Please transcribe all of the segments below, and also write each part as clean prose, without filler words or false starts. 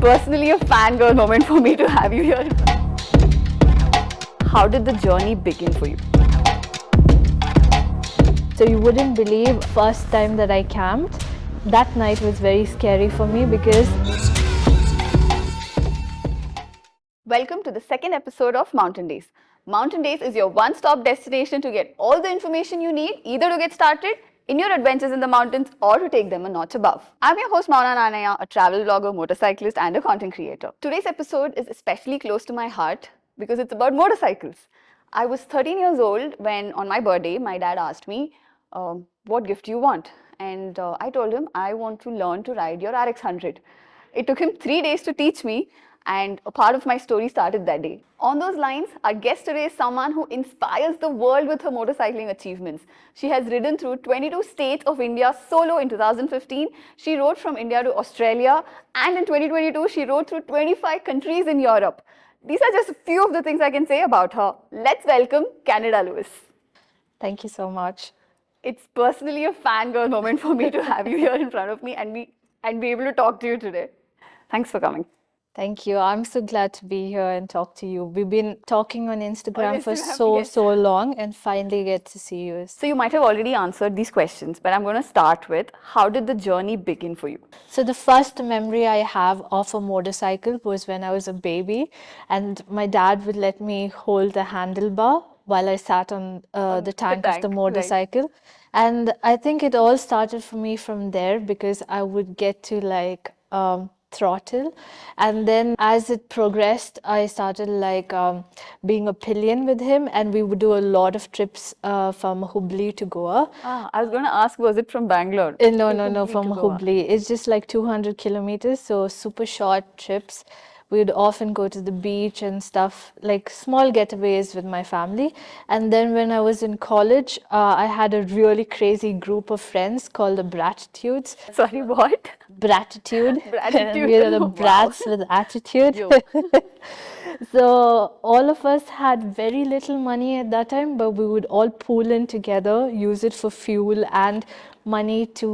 personally a fangirl moment for me to have you here. How did the journey begin for you? So you wouldn't believe first time that I camped. That night was very scary for me because Welcome to the second episode of Mountain Days. Mountain Days is your one-stop destination to get all the information you need either to get started in your adventures in the mountains or to take them a notch above. I'm your host Mauna Nanaya, a travel blogger, motorcyclist and a content creator. Today's episode is especially close to my heart because it's about motorcycles. I was 13 years old when on my birthday my dad asked me, what gift do you want? And I told him I want to learn to ride your RX 100. It took him 3 days to teach me, and a part of my story started that day. On those lines, our guest today is someone who inspires the world with her motorcycling achievements. She has ridden through 22 states of India solo in 2015. She rode from India to Australia, and in 2022, she rode through 25 countries in Europe. These are just a few of the things I can say about her. Let's welcome Canada Lewis. thank you so much. It's personally a fangirl moment for me to have you here in front of me and be able to talk to you today. Thanks for coming. Thank you. I'm so glad to be here and talk to you. We've been talking on Instagram for Instagram, yes. so long and finally get to see you. So you might have already answered these questions, but I'm going to start with, how did the journey begin for you? So the first memory I have of a motorcycle was when I was a baby and my dad would let me hold the handlebar while I sat on the tank of the right. motorcycle. And I think it all started for me from there because I would get to throttle, and then as it progressed I started being a pillion with him, and we would do a lot of trips from Hubli to Goa. I was going to ask, was it from Bangalore? No, from Hubli. It's just like 200 kilometers, so super short trips. We'd often go to the beach and stuff, like small getaways with my family. And then when I was in college, I had a really crazy group of friends called the Bratitudes. Sorry, what? Bratitude. Bratitude. We are the Wow. brats with attitude. So all of us had very little money at that time, but we would all pool in together, use it for fuel and money to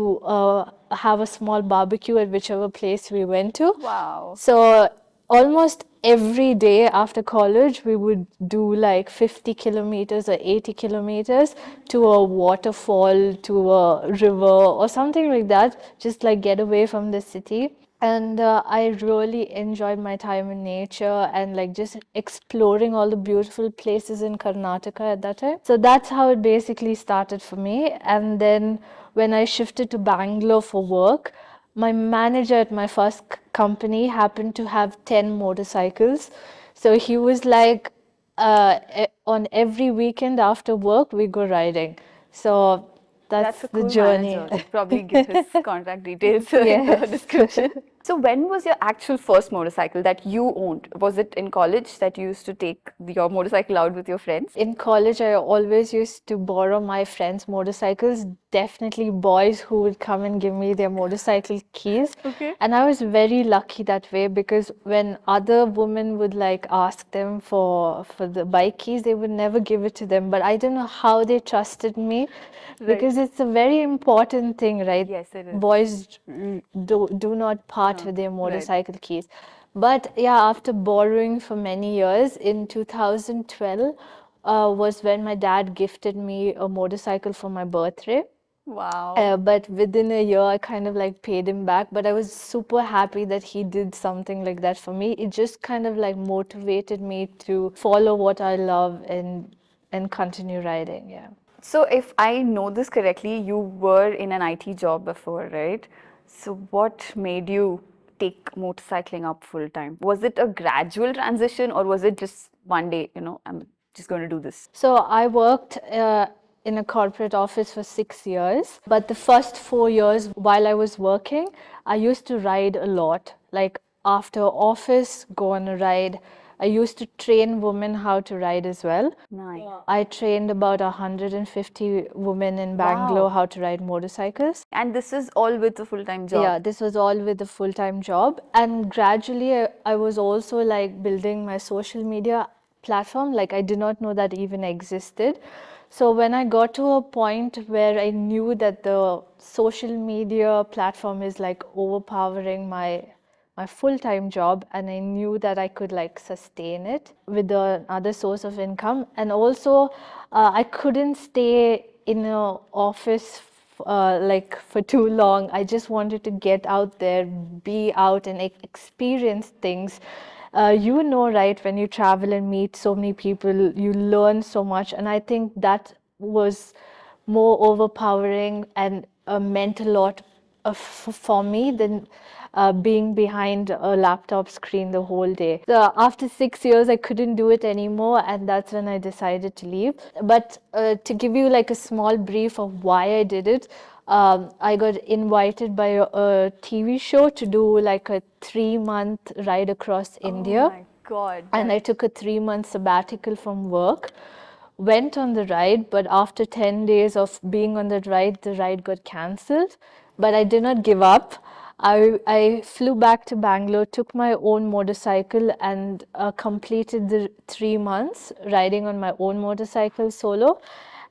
have a small barbecue at whichever place we went to. Wow. So almost every day after college, we would do like 50 kilometers or 80 kilometers to a waterfall, to a river or something like that, just like get away from the city. And I really enjoyed my time in nature and like just exploring all the beautiful places in Karnataka at that time. So that's how it basically started for me. And then when I shifted to Bangalore for work, my manager at my first company happened to have 10 motorcycles. So he was like, on every weekend after work, we go riding. So that's a the cool journey. manager. Probably give his contact details in the description. So when was your actual first motorcycle that you owned? Was it in college that you used to take your motorcycle out with your friends? In college, I always used to borrow my friends' motorcycles, definitely boys who would come and give me their motorcycle keys. Okay. And I was very lucky that way because when other women would like ask them for the bike keys, they would never give it to them. But I don't know how they trusted me because it's a very important thing, right? Yes, it is. Boys do not part with their motorcycle keys. But yeah, after borrowing for many years, in 2012 was when my dad gifted me a motorcycle for my birthday. Wow. But within a year, I kind of like paid him back. But I was super happy that he did something like that for me. It just kind of like motivated me to follow what I love and continue riding. Yeah. So if I know this correctly, you were in an IT job before, right? So what made you take motorcycling up full time? Was it a gradual transition or was it just one day, I'm just going to do this? So I worked in a corporate office for 6 years, but the first 4 years while I was working, I used to ride a lot. Like after office, go on a ride. I used to train women how to ride as well. Nice. I trained about 150 women in Bangalore how to ride motorcycles. And this is all with a full-time job? Yeah, this was all with a full-time job. And gradually, I was also like building my social media platform. Like I did not know that even existed. So when I got to a point where I knew that the social media platform is like overpowering my my full-time job, and I knew that I could like sustain it with another source of income. And also I couldn't stay in an office like for too long. I just wanted to get out there, be out and experience things. You know, right, when you travel and meet so many people, you learn so much. And I think that was more overpowering and meant a lot for me than being behind a laptop screen the whole day. So after 6 years, I couldn't do it anymore, and that's when I decided to leave. But to give you like a small brief of why I did it, I got invited by a TV show to do like a 3-month ride across India. Oh my God. And I took a 3-month sabbatical from work, went on the ride, but after 10 days of being on that ride, the ride got cancelled. But I did not give up. I flew back to Bangalore, took my own motorcycle, and completed the 3 months riding on my own motorcycle solo.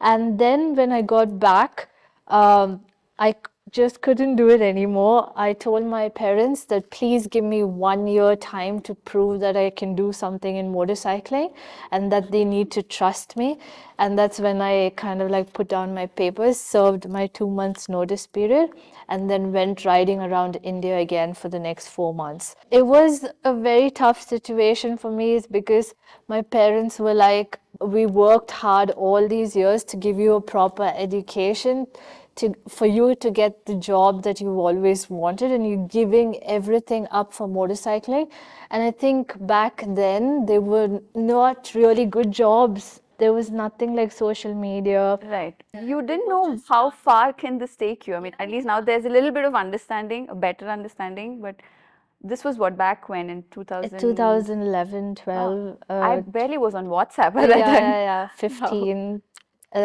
And then when I got back, I just couldn't do it anymore. I told my parents that please give me 1 year time to prove that I can do something in motorcycling and that they need to trust me. And that's when I kind of like put down my papers, served my 2 months notice period, and then went riding around India again for the next 4 months. It was a very tough situation for me, is because my parents were like, we worked hard all these years to give you a proper education, for you to get the job that you've always wanted, and you're giving everything up for motorcycling. And I think back then they were not really good jobs. There was nothing like social media. Right. You didn't know how far can this take you. I mean, at least now there's a little bit of understanding, a better understanding, but this was what, back when, in 2000? 2011, 12. I barely was on WhatsApp at yeah, that time. yeah, 15.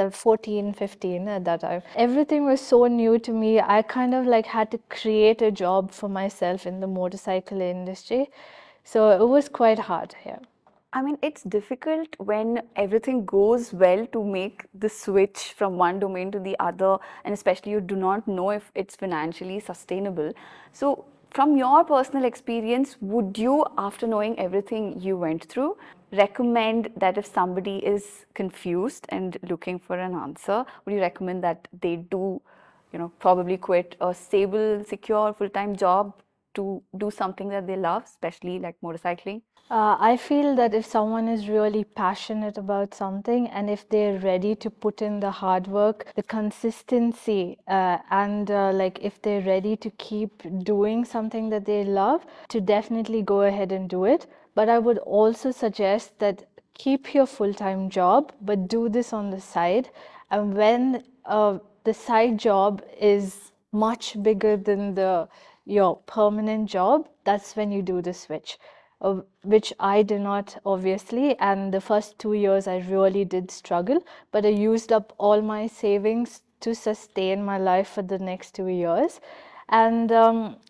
14, 15 at that time. Everything was so new to me. I kind of like had to create a job for myself in the motorcycle industry. So it was quite hard here. I mean, it's difficult when everything goes well to make the switch from one domain to the other, and especially you do not know if it's financially sustainable. So, from your personal experience, would you, after knowing everything you went through, recommend that if somebody is confused and looking for an answer, would you recommend that they do, probably quit a stable, secure, full-time job to do something that they love, especially like motorcycling? I feel that if someone is really passionate about something, and if they're ready to put in the hard work, the consistency, and like if they're ready to keep doing something that they love, to definitely go ahead and do it. But I would also suggest that keep your full-time job, but do this on the side. And when the side job is much bigger than your permanent job, that's when you do the switch. Which I did not, obviously, and the first 2 years I really did struggle, but I used up all my savings to sustain my life for the next 2 years. And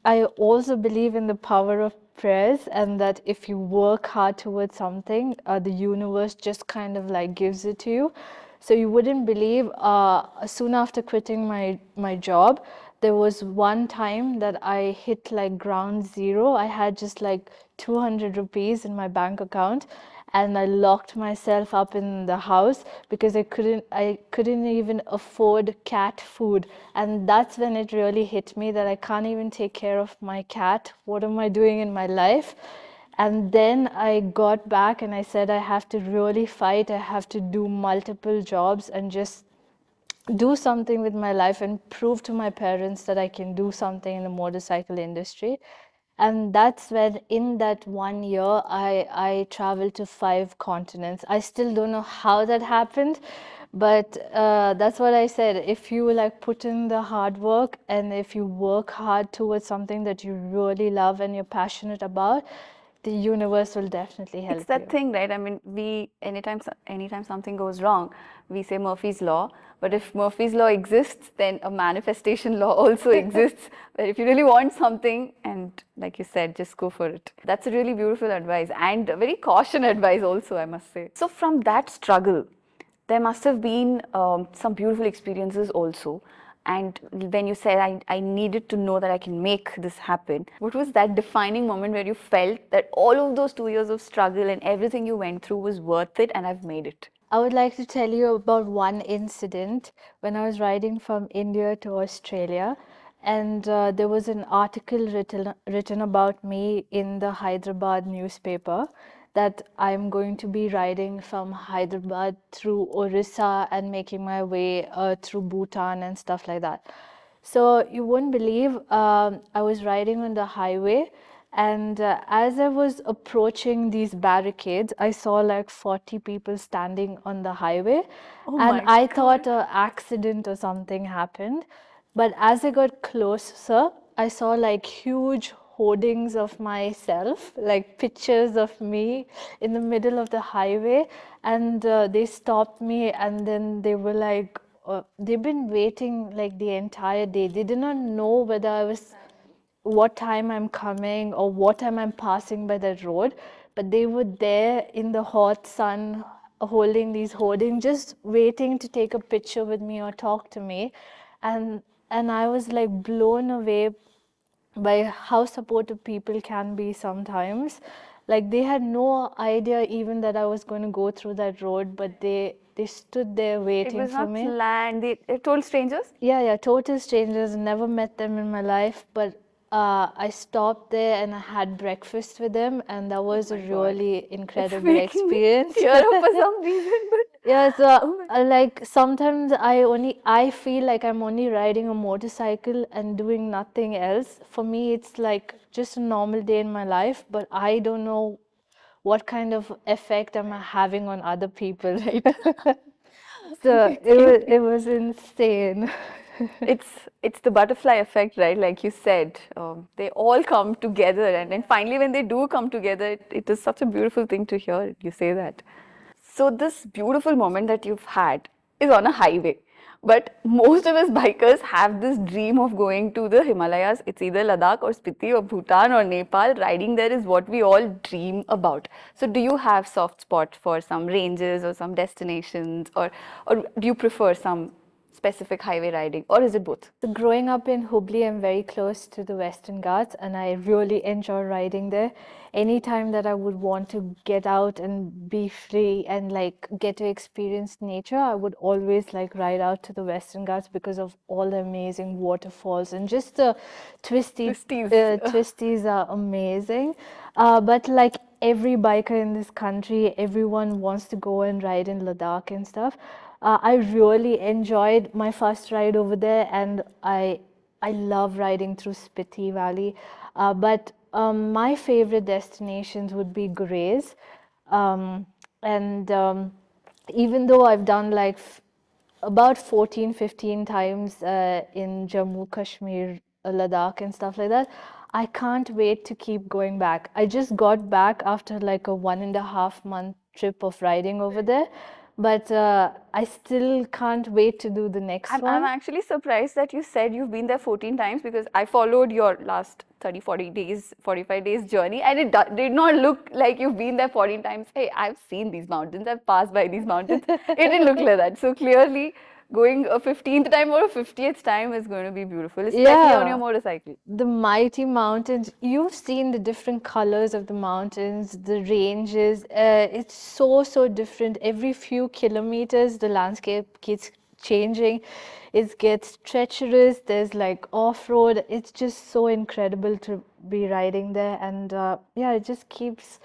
I also believe in the power of prayers, and that if you work hard towards something, the universe just kind of like gives it to you. So you wouldn't believe, soon after quitting my job, there was one time that I hit like ground zero. I had just like 200 rupees in my bank account, and I locked myself up in the house because I couldn't even afford cat food. And that's when it really hit me that I can't even take care of my cat. What am I doing in my life? And then I got back and I said, I have to really fight. I have to do multiple jobs and just do something with my life and prove to my parents that I can do something in the motorcycle industry. And that's when, in that 1 year, I traveled to 5 continents. I still don't know how that happened, but that's what I said. If you like put in the hard work, and if you work hard towards something that you really love and you're passionate about, the universe will definitely help you. It's that thing, right? I mean, anytime something goes wrong, we say Murphy's Law. But if Murphy's Law exists, then a manifestation law also exists. Where if you really want something, and like you said, just go for it. That's a really beautiful advice, and a very caution advice also, I must say. So from that struggle, there must have been some beautiful experiences also. And when you said, I needed to know that I can make this happen, what was that defining moment where you felt that all of those 2 years of struggle and everything you went through was worth it and I've made it? I would like to tell you about one incident when I was riding from India to Australia, and there was an article written about me in the Hyderabad newspaper that I'm going to be riding from Hyderabad through Orissa and making my way through Bhutan and stuff like that. So you wouldn't believe, I was riding on the highway, and as I was approaching these barricades, I saw like 40 people standing on the highway, and my I thought an accident or something happened. But as I got closer, I saw like huge hoardings of myself, like pictures of me in the middle of the highway, and they stopped me, and then they were like, they've been waiting like the entire day. They did not know whether I was what time I'm coming or what time I'm passing by that road, but they were there in the hot sun holding these hoardings, just waiting to take a picture with me or talk to me. And I was like blown away by how supportive people can be sometimes. Like they had no idea even that I was going to go through that road, but they stood there It waiting was for not me. planned. They told strangers? Yeah, total strangers, never met them in my life, but I stopped there and I had breakfast with them, and that was a God. really It's incredible making me experience. tear up for some reason, but Yeah, so oh my like sometimes I feel like I'm only riding a motorcycle and doing nothing else. For me, it's like just a normal day in my life, but I don't know what kind of effect am I having on other people, right? So it was insane. it's the butterfly effect, right? Like you said, they all come together, and then finally, when they do come together, it is such a beautiful thing to hear you say that. So this beautiful moment that you've had is on a highway. But most of us bikers have this dream of going to the Himalayas. It's either Ladakh or Spiti or Bhutan or Nepal. Riding there is what we all dream about. So do you have soft spot for some ranges or some destinations, or do you prefer some specific highway riding, or is it both? So growing up in Hubli, I'm very close to the Western Ghats, and I really enjoy riding there. Anytime that I would want to get out and be free and like get to experience nature, I would always like ride out to the Western Ghats because of all the amazing waterfalls and just the Twisties. twisties are amazing. But like every biker in this country, everyone wants to go and ride in Ladakh and stuff. I really enjoyed my first ride over there, and I love riding through Spiti Valley. But my favorite destinations would be Gurez. And even though I've done like about 14, 15 times in Jammu, Kashmir, Ladakh, and stuff like that, I can't wait to keep going back. I just got back after like a 1.5 month trip of riding over there, but I still can't wait to do the next I'm one. actually surprised that you said you've been there 14 times, because I followed your last 30, 40 days, 45 days journey, and it did not look like you've been there 14 times. Hey, I've seen these mountains, I've passed by these mountains. It didn't look like that. So clearly, going a 15th time or a 50th time is going to be beautiful, especially on your Yeah. motorcycle. The mighty mountains, you've seen the different colors of the mountains, the ranges. It's so different. Every few kilometers, the landscape keeps changing. It gets treacherous. There's like off-road. It's just so incredible to be riding there. And yeah, it just keeps.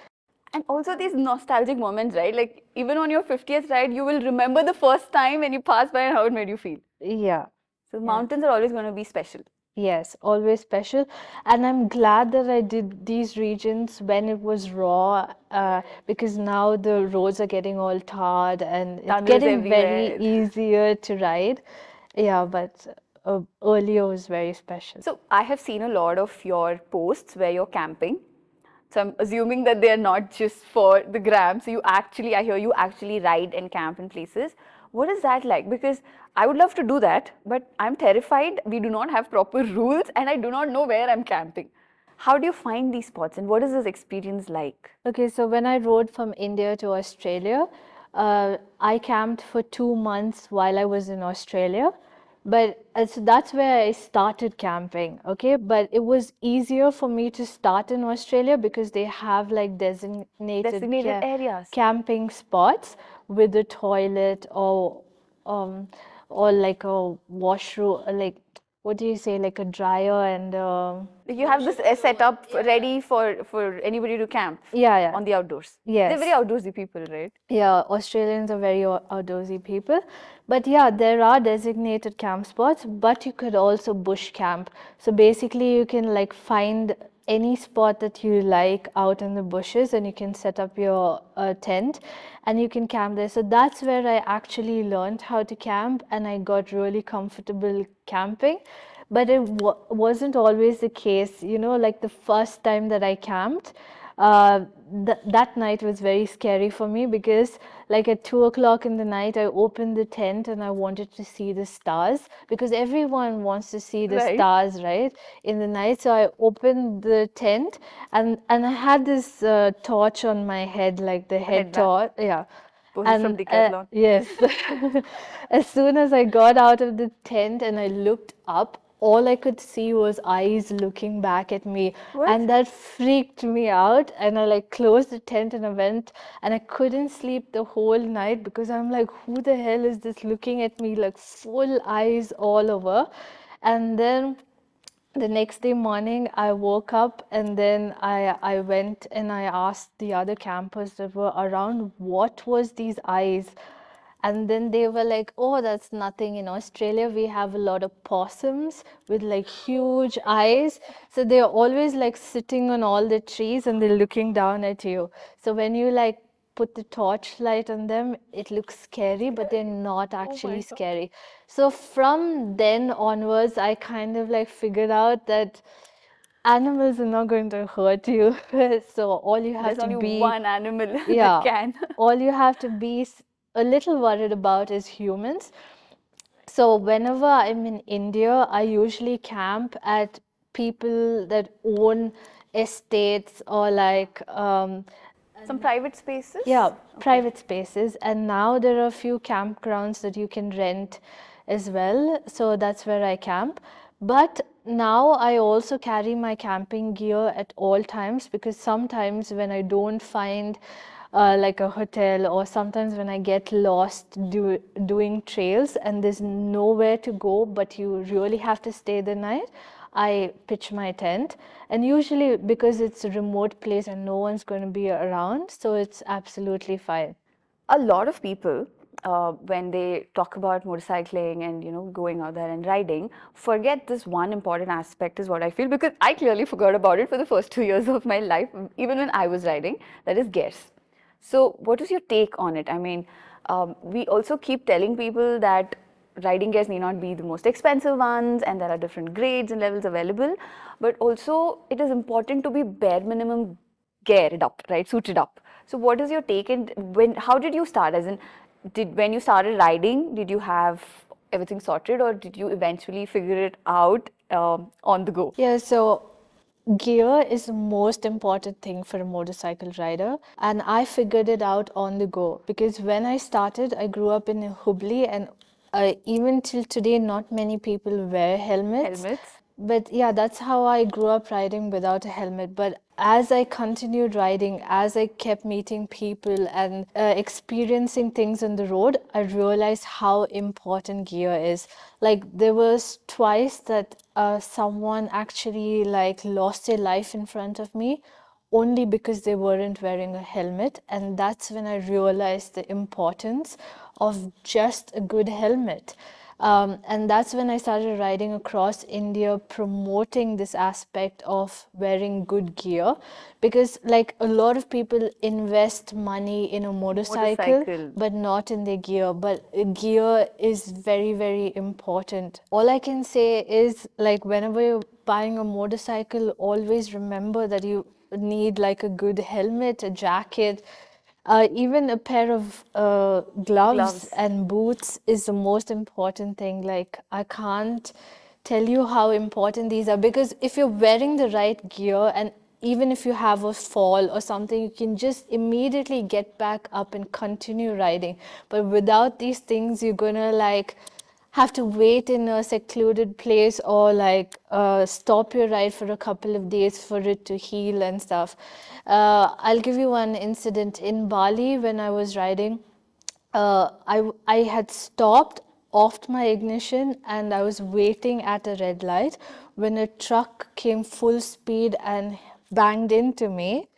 And also these nostalgic moments, right? Like even on your 50th ride, you will remember the first time when you passed by and how it made you feel. Yeah. So mountains are always going to be special. Yes, always special. And I'm glad that I did these regions when it was raw, because now the roads are getting all tarred and it's Tunnels getting very everywhere. easier to ride. Yeah, but earlier was very special. So I have seen a lot of your posts where you're camping. So I'm assuming that they are not just for the gram. So I hear you actually ride and camp in places. What is that like? Because I would love to do that, but I'm terrified. We do not have proper rules, and I do not know where I'm camping. How do you find these spots, and what is this experience like? Okay, so when I rode from India to Australia, I camped for 2 months while I was in Australia. But so that's where I started camping, okay? But it was easier for me to start in Australia because they have like Designated areas. camping spots with a toilet um or like a washroom, like what do you say, like a dryer and You have this setup ready for anybody to camp yeah. on the outdoors. Yes. They're very outdoorsy people, right? Yeah, Australians are very outdoorsy people. But yeah, there are designated camp spots, but you could also bush camp. So basically, you can like find any spot that you like out in the bushes and you can set up your tent and you can camp there. So that's where I actually learned how to camp and I got really comfortable camping. But it wasn't always the case, you know, like the first time that I camped. That night was very scary for me because like at 2 o'clock in the night I opened the tent and I wanted to see the stars because everyone wants to see the Right. stars, right, in the night. So I opened the tent and I had this torch on my head, like the head headband. torch, yeah. Poses from Decathlon. Yes. As soon as I got out of the tent and I looked up, all I could see was eyes looking back at me. What? And that freaked me out. And I like closed the tent and I went and I couldn't sleep the whole night because I'm like, who the hell is this looking at me, like full eyes all over? And then the next day morning I woke up and then I went and I asked the other campers that were around what was these eyes, and then they were like, oh, that's nothing. In Australia we have a lot of possums with like huge eyes, so they're always like sitting on all the trees and they're looking down at you. So when you like put the torchlight on them, it looks scary, but they're not actually scary. So from then onwards, I kind of like figured out that animals are not going to hurt you. So all you have There's to only be, one animal yeah, that can. all you have to be a little worried about is humans. So whenever I'm in India, I usually camp at people that own estates or like Some private spaces? yeah, private spaces. And now there are a few campgrounds that you can rent as well. So that's where I camp. But now I also carry my camping gear at all times because sometimes when I don't find like a hotel or sometimes when I get lost doing trails and there's nowhere to go but you really have to stay the night, I pitch my tent, and usually because it's a remote place and no one's going to be around, so it's absolutely fine. A lot of people, when they talk about motorcycling and going out there and riding, forget this one important aspect, is what I feel, because I clearly forgot about it for the first 2 years of my life, even when I was riding. That is gears. So, what is your take on it? I mean, we also keep telling people that riding gears need not be the most expensive ones, and there are different grades and levels available. But also, it is important to be bare minimum geared up, right? Suited up. So, what is your take? And how did you start? As in, when you started riding, did you have everything sorted, or did you eventually figure it out on the go? Yeah, so gear is the most important thing for a motorcycle rider, and I figured it out on the go because when I started, I grew up in Hubli, and even till today, not many people wear helmets. Helmets. But yeah, that's how I grew up riding without a helmet. But as I continued riding, as I kept meeting people and experiencing things on the road, I realized how important gear is. Like there was twice that someone actually like lost their life in front of me only because they weren't wearing a helmet, and that's when I realized the importance of just a good helmet. And that's when I started riding across India promoting this aspect of wearing good gear, because like a lot of people invest money in a motorcycle but not in their gear. But gear is very, very important. All I can say is like whenever you're buying a motorcycle, always remember that you need like a good helmet, a jacket, even a pair of gloves and boots is the most important thing. Like, I can't tell you how important these are, because if you're wearing the right gear and even if you have a fall or something, you can just immediately get back up and continue riding. But without these things, you're gonna like have to wait in a secluded place or like stop your ride for a couple of days for it to heal and stuff. I'll give you one incident in Bali when I was riding. I had stopped, offed my ignition, and I was waiting at a red light when a truck came full speed and banged into me,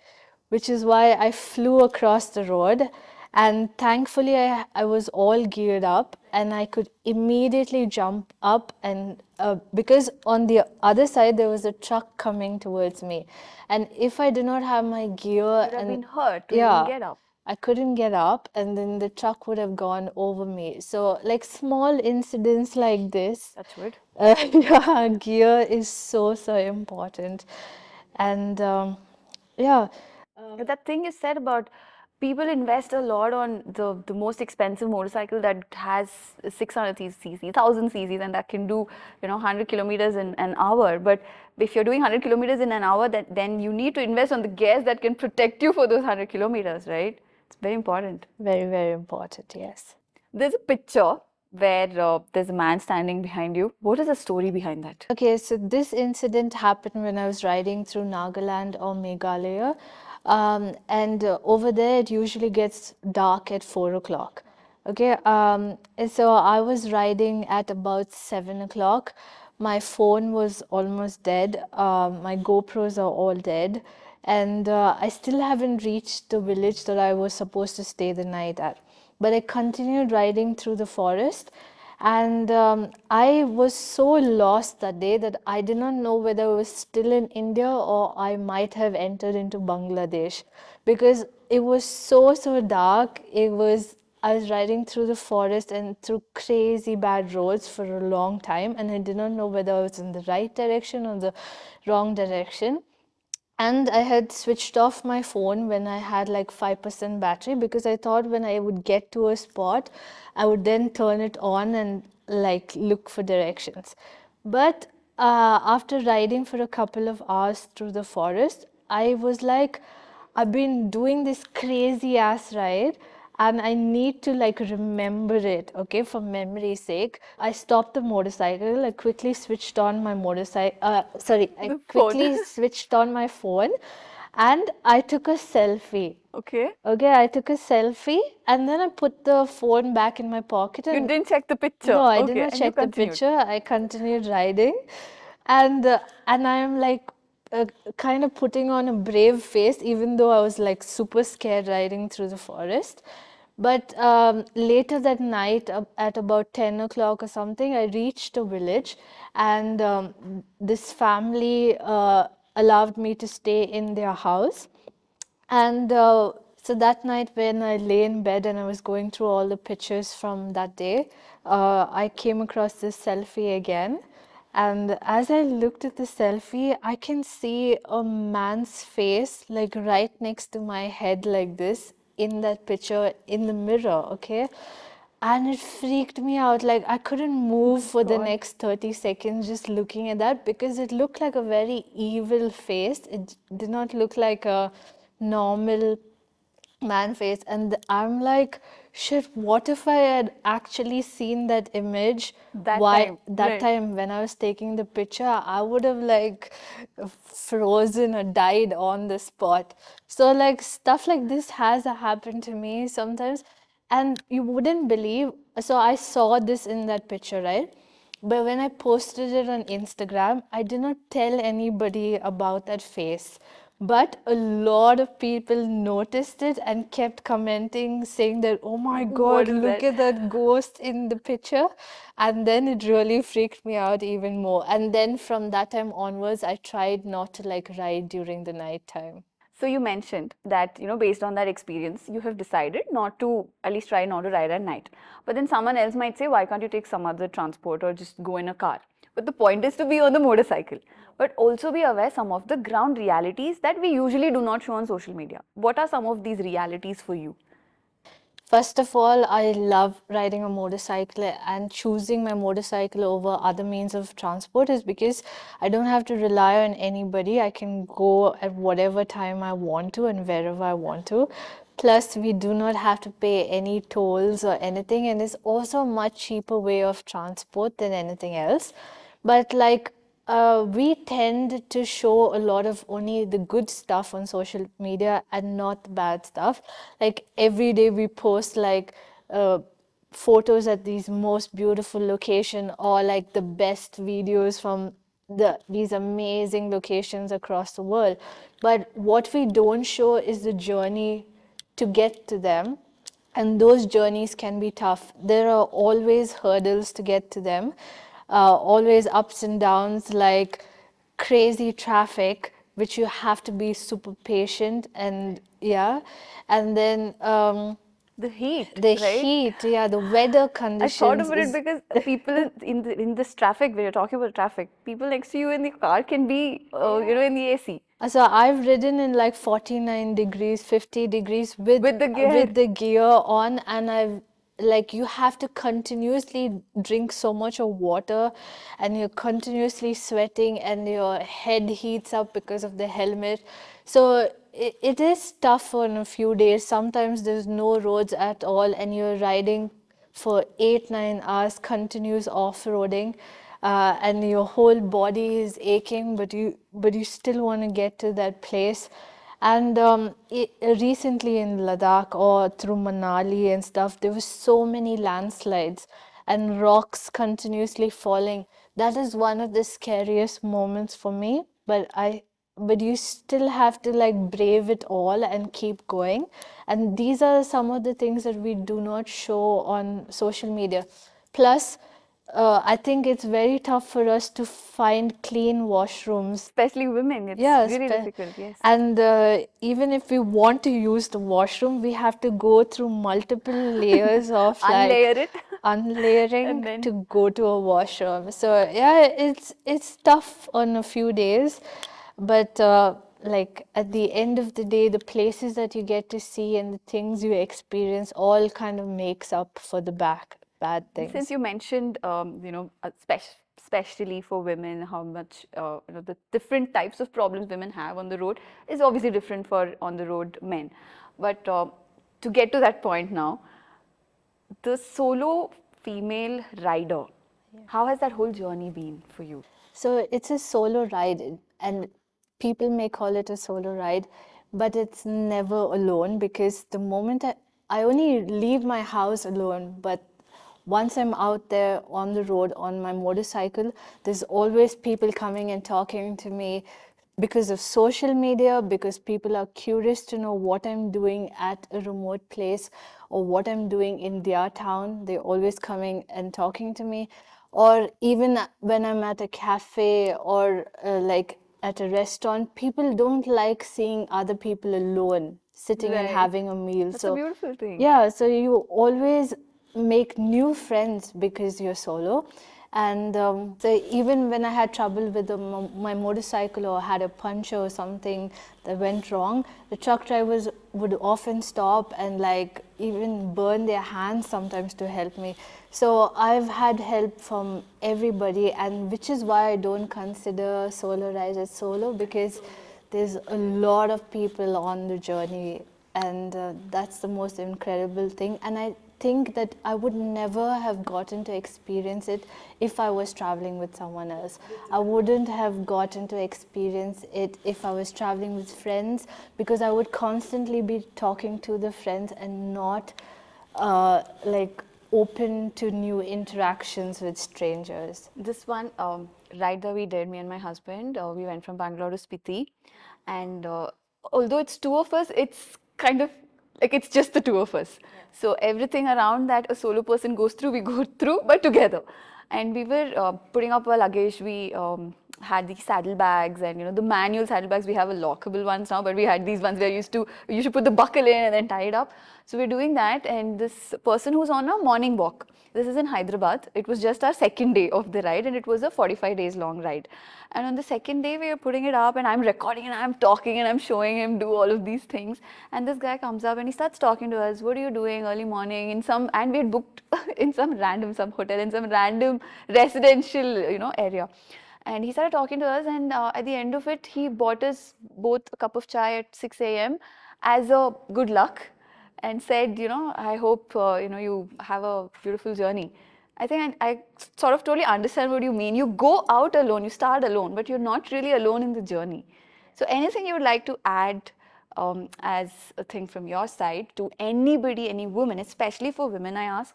which is why I flew across the road. And thankfully, I was all geared up and I could immediately jump up. And because on the other side, there was a truck coming towards me. And if I did not have my gear, You'd have and been hurt to yeah, even get up. I couldn't get up, and then the truck would have gone over me. So, like small incidents like this, That's good. yeah, gear is so important. And yeah, That thing you said about people invest a lot on the most expensive motorcycle that has 600 cc, 1000 cc's, and that can do 100 kilometers in an hour. But if you're doing 100 kilometers in an hour, then you need to invest on the gears that can protect you for those 100 kilometers, right? It's very important. very important, yes. There's a picture where there's a man standing behind you. What is the story behind that? Okay, so this incident happened when I was riding through Nagaland or Meghalaya. And over there, it usually gets dark at 4 o'clock. Okay, and so I was riding at about 7 o'clock. My phone was almost dead. My GoPros are all dead. And I still haven't reached the village that I was supposed to stay the night at. But I continued riding through the forest. And I was so lost that day that I did not know whether I was still in India or I might have entered into Bangladesh, because it was so dark. I was riding through the forest and through crazy bad roads for a long time, and I did not know whether I was in the right direction or the wrong direction. And I had switched off my phone when I had like 5% battery, because I thought when I would get to a spot, I would then turn it on and like look for directions. But after riding for a couple of hours through the forest, I was like, I've been doing this crazy ass ride and I need to like remember it, okay, for memory's sake. I stopped the motorcycle, I quickly switched on my motorcycle, I The quickly phone. switched on my phone and I took a selfie. Okay. Okay, I took a selfie and then I put the phone back in my pocket You and didn't check the picture. no, I did Okay, not and you check the continued. picture. I continued riding, and I'm like kind of putting on a brave face, even though I was like super scared riding through the forest. But later that night, at about 10 o'clock or something, I reached a village, and this family allowed me to stay in their house. And so that night, when I lay in bed and I was going through all the pictures from that day, I came across this selfie again. And as I looked at the selfie, I can see a man's face like right next to my head, like this, in that picture in the mirror, okay? And it freaked me out. Like, I couldn't move for the God. next 30 seconds just looking at that, because it looked like a very evil face. It did not look like a normal man face. And I'm like, shit, what if I had actually seen that image That time, that right. time when I was taking the picture? I would have like frozen or died on the spot. So like stuff like this has happened to me sometimes, and you wouldn't believe. So I saw this in that picture, right? But when I posted it on Instagram, I did not tell anybody about that face. But a lot of people noticed it and kept commenting, saying that, oh my God, What is look that? at that ghost in the picture. And then it really freaked me out even more. And then from that time onwards, I tried not to like ride during the night time. So you mentioned that, based on that experience, you have decided not to, at least try not to ride at night. But then someone else might say, why can't you take some other transport or just go in a car? But the point is to be on the motorcycle. But also be aware some of the ground realities that we usually do not show on social media. What are some of these realities for you? First of all, I love riding a motorcycle, and choosing my motorcycle over other means of transport is because I don't have to rely on anybody. I can go at whatever time I want to and wherever I want to. Plus, we do not have to pay any tolls or anything, and it's also a much cheaper way of transport than anything else. But like, we tend to show a lot of only the good stuff on social media and not the bad stuff. Like every day we post like photos at these most beautiful location, or like the best videos from these amazing locations across the world. But what we don't show is the journey to get to them, and those journeys can be tough. There are always hurdles to get to them, always ups and downs, like crazy traffic, which you have to be super patient, and yeah, and then The heat, the right? heat, yeah, the weather I thought conditions about it is because people in this traffic, when you're talking about traffic, people next to you in the car can be, in the AC so I've ridden in like 49 degrees, 50 degrees with the gear. with the gear on, and I've like you have to continuously drink so much of water, and you're continuously sweating, and your head heats up because of the helmet. So it is tough on a few days. Sometimes there's no roads at all, and you're riding for 8-9 hours continuous off-roading, and your whole body is aching, but you still want to get to that place. And recently in Ladakh or through Manali and stuff, there were so many landslides and rocks continuously falling. That is one of the scariest moments for me, but you still have to like brave it all and keep going. And these are some of the things that we do not show on social media. Plus, I think it's very tough for us to find clean washrooms. Especially women, it's Yeah, really difficult, yes. and even if we want to use the washroom, we have to go through multiple layers of Unlayer it. unlayering And then- to go to a washroom. So yeah, it's tough on a few days, but like at the end of the day, the places that you get to see and the things you experience all kind of makes up for the bad things. Since you mentioned, especially for women, how much, the different types of problems women have on the road is obviously different for on the road men. But to get to that point now, the solo female rider, how has that whole journey been for you? So it's a solo ride, and people may call it a solo ride, but it's never alone, because the moment I only leave my house alone, but once I'm out there on the road on my motorcycle, there's always people coming and talking to me because of social media, because people are curious to know what I'm doing at a remote place or what I'm doing in their town. They're always coming and talking to me. Or even when I'm at a cafe or like at a restaurant, people don't like seeing other people alone sitting and Right. having a meal. That's a beautiful thing. Yeah, so you always make new friends because you're solo. And so even when I had trouble with my motorcycle or had a puncture or something that went wrong, the truck drivers would often stop and like even burn their hands sometimes to help me. So I've had help from everybody, and which is why I don't consider solo rides as solo, because there's a lot of people on the journey, and that's the most incredible thing. And I think that I would never have gotten to experience it if I was traveling with someone else. I wouldn't have gotten to experience it if I was traveling with friends, because I would constantly be talking to the friends and not like open to new interactions with strangers. This one ride that we did, me and my husband, we went from Bangalore to Spiti, and although it's two of us, it's kind of like it's just the two of us. So everything around that a solo person goes through, we go through, but together. And we were putting up our luggage. We had these saddlebags, and the manual saddlebags. We have a lockable ones now, but we had these ones where you should put the buckle in and then tie it up. So we're doing that, and this person who's on a morning walk. This is in Hyderabad. It was just our second day of the ride, and it was a 45 days long ride. And on the second day, we are putting it up, and I'm recording, and I'm talking, and I'm showing him do all of these things. And this guy comes up, and he starts talking to us. What are you doing early morning? And we had booked in some hotel, in some random residential, area. And he started talking to us, and at the end of it, he bought us both a cup of chai at 6 a.m. as a good luck. and said, I hope, you have a beautiful journey. I think I sort of totally understand what you mean. You go out alone, you start alone, but you're not really alone in the journey. So anything you would like to add as a thing from your side to anybody, any woman, especially for women, I ask,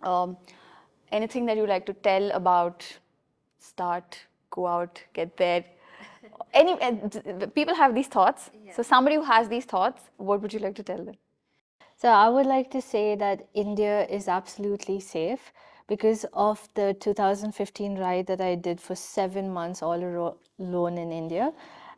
um, anything that you like to tell about start, go out, get there? People have these thoughts. So somebody who has these thoughts, what would you like to tell them? So I would like to say that India is absolutely safe because of the 2015 ride that I did for 7 months all alone in India.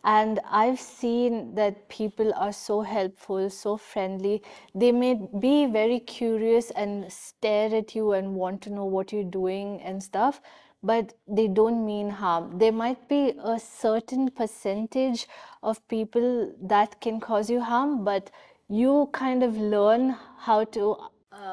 And I've seen that people are so helpful, so friendly. They may be very curious and stare at you and want to know what you're doing and stuff, but they don't mean harm. There might be a certain percentage of people that can cause you harm, but you kind of learn how to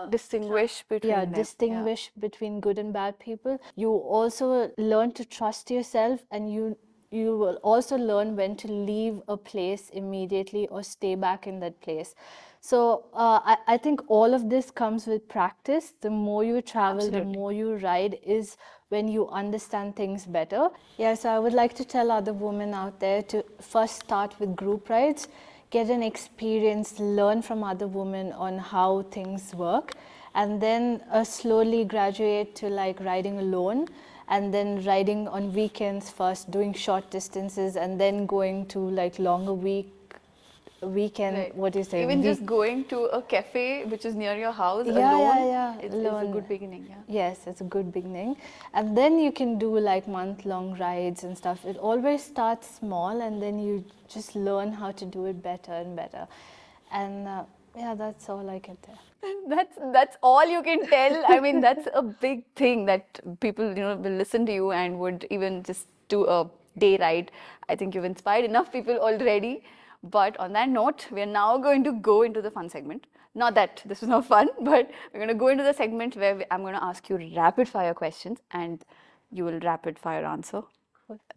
Distinguish between them. distinguish between good and bad people. You also learn to trust yourself, and you will also learn when to leave a place immediately or stay back in that place. So I think all of this comes with practice. The more you travel, Absolutely. the more you ride is when you understand things better. Yeah, so I would like to tell other women out there to first start with group rides, get an experience, learn from other women on how things work, and then slowly graduate to like riding alone, and then riding on weekends first, doing short distances, and then going to like longer weekend. Right. What do you say? Even just going to a cafe which is near your house Yeah, alone, yeah, it's a alone. good beginning. Yeah. Yes, it's a good beginning. And then you can do like month-long rides and stuff. It always starts small and then you just learn how to do it better and better. And yeah, that's all I can tell. That's all you can tell. I mean, that's a big thing that people will listen to you and would even just do a day ride. I think you've inspired enough people already. But on that note, we are now going to go into the fun segment. Not that this was not fun, but we're going to go into the segment where I'm going to ask you rapid fire questions and you will rapid fire answer.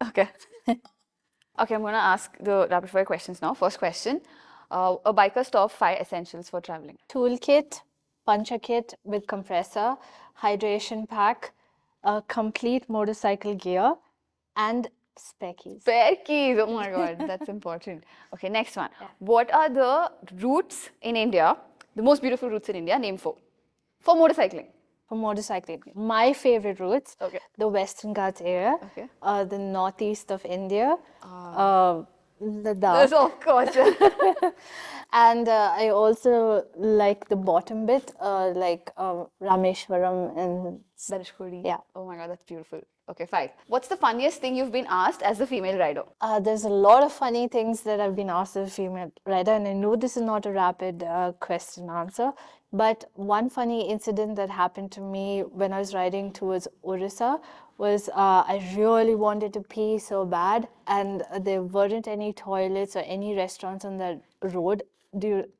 Okay. Okay, I'm going to ask the rapid fire questions now. First question, a biker's top 5 essentials for traveling. Toolkit, puncture kit with compressor, hydration pack, a complete motorcycle gear, and spare keys. Spare keys. Oh my God, that's important. Okay, next one. What are the routes in India, the most beautiful routes in India, name for motorcycling? For motorcycling, my favorite routes: Okay. the Western Ghats area, Okay. the northeast of India, Ladakh, Yes, of course. and I also like the bottom bit, like Rameshwaram and Dhanushkodi. Yeah. Oh my God, that's beautiful. Okay, 5. What's the funniest thing you've been asked as a female rider? There's a lot of funny things that I've been asked as a female rider, and I know this is not a rapid question answer, but one funny incident that happened to me when I was riding towards Orissa was I really wanted to pee so bad, and there weren't any toilets or any restaurants on that road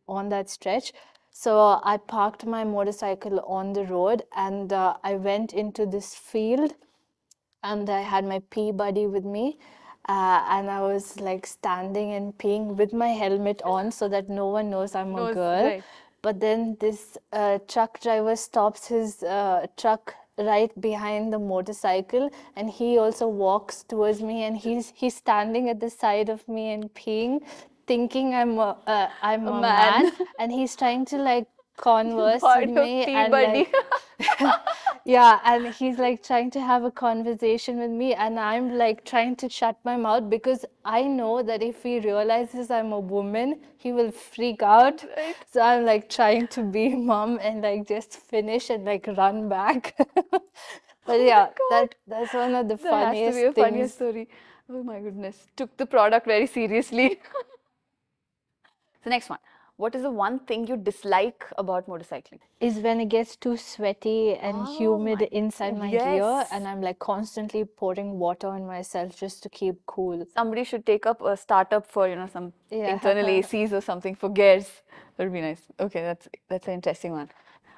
on that stretch. So I parked my motorcycle on the road, and I went into this field, and I had my pee buddy with me, and I was like standing and peeing with my helmet on so that no one knows I'm a girl. Right. But then this truck driver stops his truck right behind the motorcycle, and he also walks towards me, and he's standing at the side of me and peeing, thinking I'm a man, and he's trying to like converse Part with of me pee and buddy. like yeah, and he's like trying to have a conversation with me, and I'm like trying to shut my mouth because I know that if he realizes I'm a woman, he will freak out. Right. So I'm like trying to be mom and like just finish and like run back. But yeah, that's one of the That has to funniest be a funniest things. story. Oh my goodness. Took the product very seriously. So next one. What is the one thing you dislike about motorcycling? Is when it gets too sweaty and Oh humid my- inside my yes. gear, and I'm like constantly pouring water on myself just to keep cool. Somebody should take up a startup for, some Yeah. internal ACs or something for gears. That would be nice. Okay, that's an interesting one.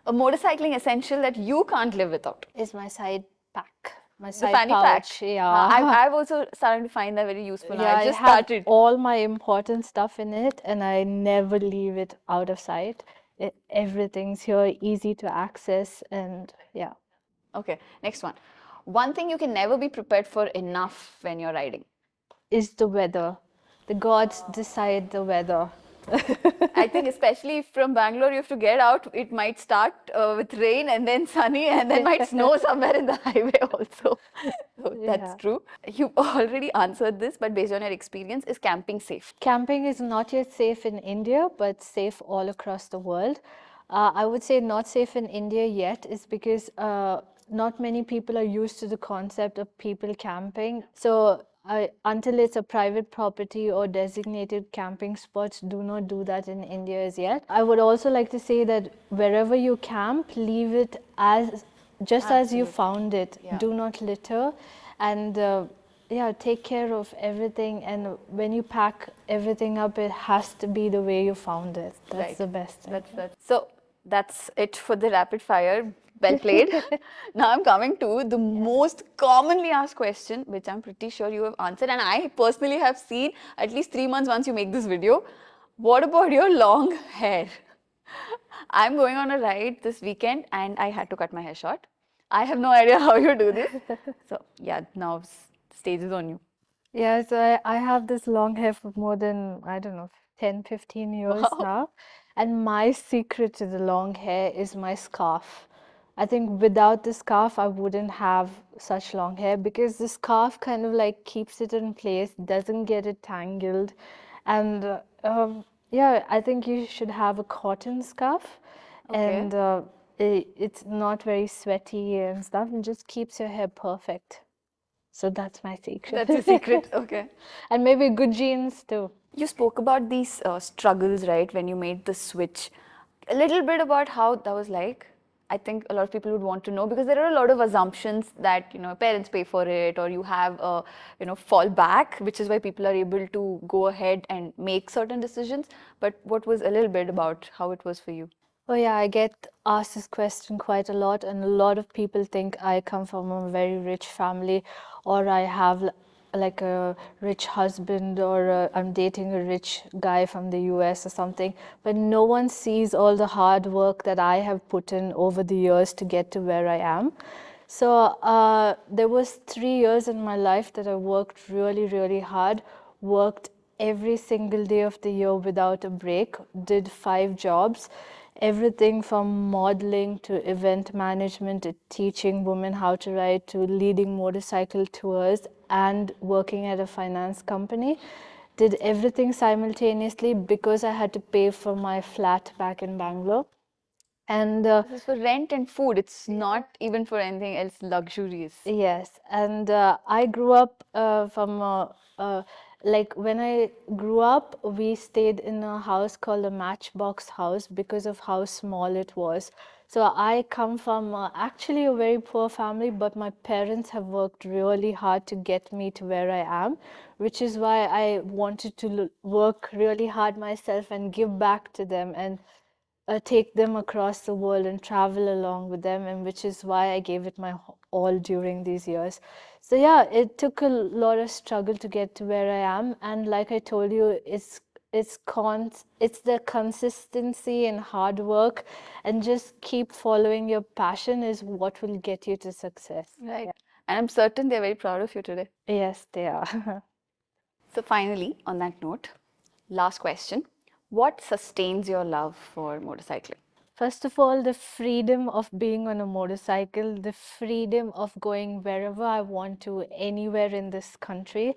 A motorcycling essential that you can't live without. Is my side pack, my The side fanny pouch. pack. Yeah. I've also started to find that very useful. Yeah, I just have started. all my important stuff in it, and I never leave it out of sight. everything's here, easy to access, and yeah. Okay, next one. One thing you can never be prepared for enough when you're riding. Is the weather. The gods decide the weather. I think especially from Bangalore, you have to get out. It might start with rain and then sunny and then might snow somewhere in the highway also. So that's Yeah. true. You already answered this, but based on your experience, is camping safe? Camping is not yet safe in India, but safe all across the world. I would say not safe in India yet is because not many people are used to the concept of people camping. So until it's a private property or designated camping spots, do not do that in India as yet. I would also like to say that wherever you camp, leave it as just as you Absolutely. found it. Yeah. Do not litter, and yeah, take care of everything. And when you pack everything up, it has to be the way you found it. That's Right. the best thing. So that's it for the rapid fire. Well played. Now I'm coming to the most commonly asked question, which I'm pretty sure you have answered, and I personally have seen at least 3 months once you make this video. What about your long hair? I'm going on a ride this weekend and I had to cut my hair short. I have no idea how you do this. So yeah, now stage is on you. Yeah, so I have this long hair for more than, I don't know, 10, 15 years Wow. now. And my secret to the long hair is my scarf. I think without the scarf, I wouldn't have such long hair because the scarf kind of like keeps it in place, doesn't get it tangled. And yeah, I think you should have a cotton scarf. Okay. And it's not very sweaty and stuff, and just keeps your hair perfect. So that's my secret. That's a secret. Okay. And maybe good genes too. You spoke about these struggles, right, when you made the switch. A little bit about how that was like. I think a lot of people would want to know because there are a lot of assumptions that parents pay for it or you have a fall back, which is why people are able to go ahead and make certain decisions. But what was a little bit about how it was for you? Oh yeah, I get asked this question quite a lot, and a lot of people think I come from a very rich family, or I have like a rich husband, or I'm dating a rich guy from the US or something. But no one sees all the hard work that I have put in over the years to get to where I am. So there was 3 years in my life that I worked really, really hard, worked every single day of the year without a break, did 5 jobs, everything from modeling to event management to teaching women how to ride to leading motorcycle tours and working at a finance company. Did everything simultaneously because I had to pay for my flat back in Bangalore. And This is for rent and food. It's not even for anything else luxurious. yes, and I grew up from like when I grew up, we stayed in a house called a matchbox house because of how small it was. So I come from actually a very poor family, but my parents have worked really hard to get me to where I am, which is why I wanted to work really hard myself and give back to them and take them across the world and travel along with them, and which is why I gave it my all during these years. So yeah, it took a lot of struggle to get to where I am, and like I told you, it's the consistency and hard work, and just keep following your passion is what will get you to success. Right. And I'm certain they're very proud of you today. Yes, they are. So finally, on that note, last question. What sustains your love for motorcycling? First of all, the freedom of being on a motorcycle, the freedom of going wherever I want to, anywhere in this country.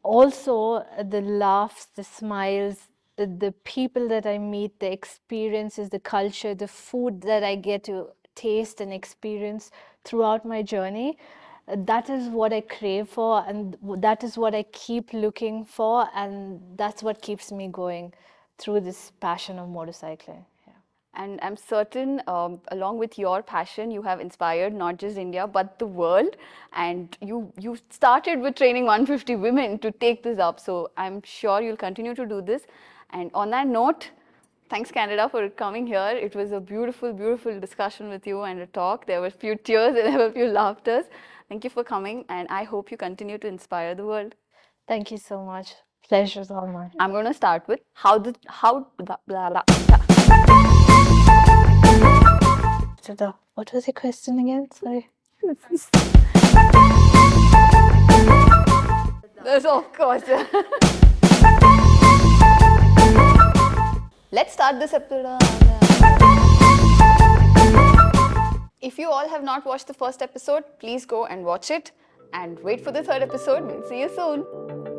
Also, the laughs, the smiles, the people that I meet, the experiences, the culture, the food that I get to taste and experience throughout my journey. That is what I crave for, and that is what I keep looking for, and that's what keeps me going through this passion of motorcycling. And I'm certain, along with your passion, you have inspired not just India but the world. And you started with training 150 women to take this up. So I'm sure you'll continue to do this. And on that note, thanks Canada for coming here. It was a beautiful, beautiful discussion with you and a talk. There were a few tears and there were a few laughters. Thank you for coming, and I hope you continue to inspire the world. Thank you so much. Pleasure's all mine. I'm going to start with how blah, blah, blah. What was your question again? Sorry. Yes, of course. Let's start this episode. If you all have not watched the first episode, please go and watch it and wait for the third episode. We'll see you soon.